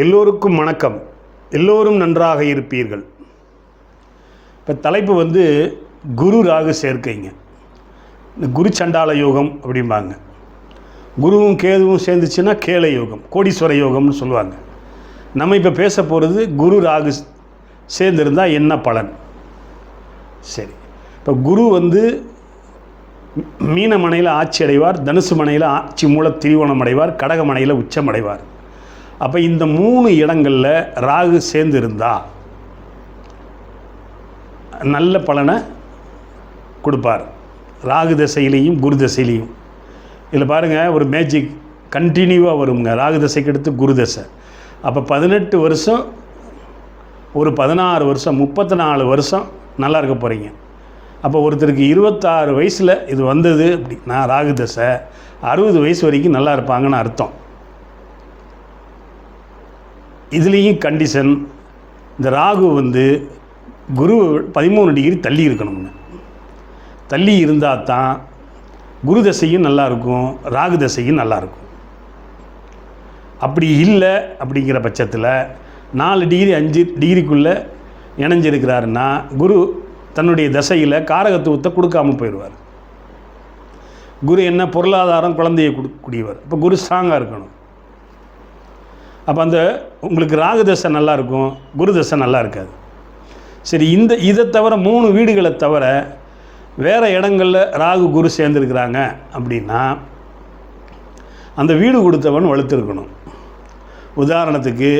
எல்லோருக்கும் வணக்கம். எல்லோரும் நன்றாக இருப்பீர்கள். இப்போ தலைப்பு குரு ராகு சேர்க்கைங்க. இந்த குரு சண்டால யோகம் அப்படிம்பாங்க. குருவும் கேதுவும் சேர்ந்துச்சுன்னா கேள யோகம், கோடீஸ்வர யோகம்னு சொல்லுவாங்க. நம்ம இப்போ பேச போகிறது குரு ராகு சேர்ந்துருந்தால் என்ன பலன். சரி, இப்போ குரு மீன மனையில் ஆட்சி அடைவார், தனுசு மனையில் ஆட்சி மூல திரிவோணம் அடைவார், கடக மனையில் உச்சம் அடைவார். அப்போ இந்த 3 இடங்களில் ராகு சேர்ந்து இருந்தால் நல்ல பலனை கொடுப்பார். ராகு தசையிலையும் குரு தசையிலையும். இதில் பாருங்கள், ஒரு மேஜிக் கண்டினியூவாக வருங்க. ராகு தசைக்கு எடுத்து குரு தசை. அப்போ 18 வருஷம், ஒரு 16 வருஷம், 34 வருஷம் நல்லா இருக்க போகிறீங்க. அப்போ ஒருத்தருக்கு 26 வயசில் இது வந்தது அப்படின்னா ராகு தசை, 60 வயசு வரைக்கும் நல்லா இருப்பாங்கன்னு அர்த்தம். இதுலேயும் கண்டிஷன், இந்த ராகு குரு 13 டிகிரி தள்ளி இருக்கணுங்க. தள்ளி இருந்தால் தான் குரு தசையும் நல்லாயிருக்கும், ராகு தசையும் நல்லாயிருக்கும். அப்படி இல்லை அப்படிங்கிற பட்சத்தில் 4 டிகிரி 5 டிகிரிக்குள்ளே இணைஞ்சிருக்கிறாருன்னா குரு தன்னுடைய தசையில் காரகத்துவத்தை கொடுக்காமல் போயிடுவார். குரு என்ன, பொருளாதாரம், குழந்தையை கொடுக்கக்கூடியவர். இப்போ குரு ஸ்ட்ராங்காக இருக்கணும். அப்போ உங்களுக்கு ராகு தசை நல்லா இருக்கும், குரு தசை நல்லா இருக்காது. சரி, இதை தவிர 3 வீடுகளை தவிர வேறு இடங்களில் ராகு குரு சேர்ந்துருக்கிறாங்க அப்படின்னா அந்த வீடு கொடுத்தவன் வலுத்திருக்கணும். உதாரணத்துக்கு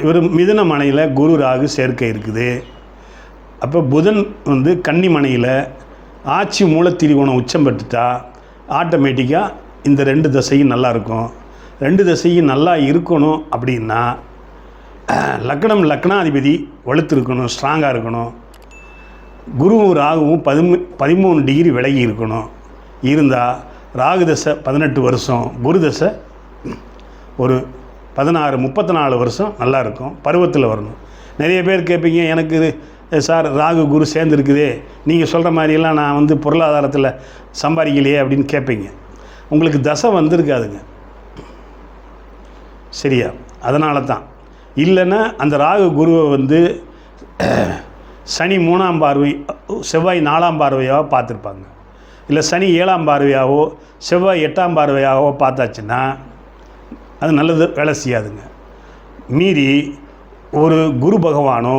இவர் மிதுன மனையில் குரு ராகு சேர்க்கை இருக்குது. அப்போ புதன் கன்னி மனையில் ஆட்சி மூல திரிகோணம் உச்சம் பெற்றுட்டா ஆட்டோமேட்டிக்காக இந்த 2 தசையும் நல்லாயிருக்கும். 2 தசையும் நல்லா இருக்கணும் அப்படின்னா லக்னாதிபதி வலுத்திருக்கணும், ஸ்ட்ராங்காக இருக்கணும். குருவும் ராகுவும் 13 டிகிரி விலகி இருக்கணும். இருந்தால் ராகு தசை 18 வருஷம், குரு தசை ஒரு 34 வருஷம் நல்லா இருக்கும். பருவத்தில் வரணும். நிறைய பேர் கேட்பீங்க, எனக்கு சார் ராகு குரு சேர்ந்துருக்குதே, நீங்கள் சொல்கிற மாதிரியெல்லாம் நான் பொருளாதாரத்தில் சம்பாதிக்கலையே அப்படின்னு கேட்பீங்க. உங்களுக்கு தசை வந்திருக்காதுங்க. சரியா? அதனால தான். இல்லைன்னா அந்த ராகு குருவை சனி 3ஆம் பார்வை, செவ்வாய் 4ஆம் பார்வையாவோ பார்த்துருப்பாங்க. இல்லை சனி 7ஆம் பார்வையாவோ செவ்வாய் 8ஆம் பார்வையாவோ பார்த்தாச்சுன்னா அது நல்லது வேலை செய்யாதுங்க. மீறி ஒரு குரு பகவானோ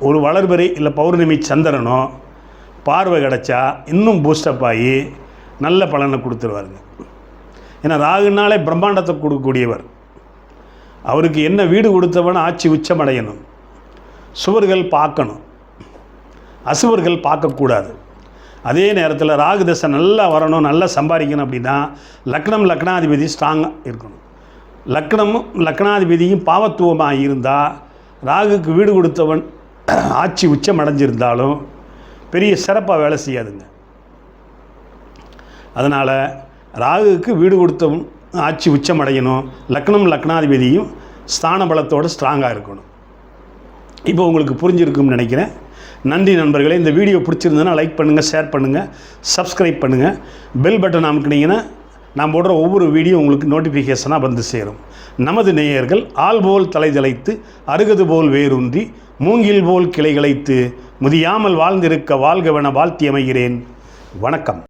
ஒரு வளர்பிறை இல்லை பௌர்ணமி சந்திரனோ பார்வை கிடச்சா இன்னும் பூஸ்டப் ஆகி நல்ல பலனை கொடுத்துருவாருங்க. ஏன்னா ராகுனாலே பிரம்மாண்டத்தை கொடுக்கக்கூடியவர். அவருக்கு என்ன வீடு கொடுத்தவன் ஆட்சி உச்சமடையணும். சுவர்கள் பார்க்கணும், அசுவர்கள் பார்க்கக்கூடாது. அதே நேரத்தில் ராகு தசை நல்லா வரணும், நல்லா சம்பாதிக்கணும் அப்படின்னா லக்னாதிபதி ஸ்ட்ராங்காக இருக்கணும். லக்னாதிபதியும் பாவத்துவமாக இருந்தால் ராகுக்கு வீடு கொடுத்தவன் ஆட்சி உச்சம் அடைஞ்சிருந்தாலும் பெரிய சிறப்பாக வேலை செய்யாதுங்க. அதனால் ராகுக்கு வீடு கொடுத்தவன் ஆட்சி உச்சம் அடையணும். லக்னாதிபதியும் ஸ்தான பலத்தோடு ஸ்ட்ராங்காக இருக்கணும். இப்போ உங்களுக்கு புரிஞ்சிருக்கும்னு நினைக்கிறேன். நன்றி நண்பர்களே. இந்த வீடியோ பிடிச்சிருந்ததுன்னா லைக் பண்ணுங்கள், ஷேர் பண்ணுங்கள், சப்ஸ்கிரைப் பண்ணுங்கள். பெல் பட்டன் அமுக்குனீங்கன்னா நான் போடுற ஒவ்வொரு வீடியோ உங்களுக்கு நோட்டிஃபிகேஷனாக சேரும். நமது நேயர்கள் ஆள் போல் தலைதலைத்து, அருகது போல் வேரூன்றி, மூங்கில் போல் கிளைகளைத்து, முதியாமல் வாழ்ந்திருக்க வாழ்கவென வாழ்த்தி அமைகிறேன். வணக்கம்.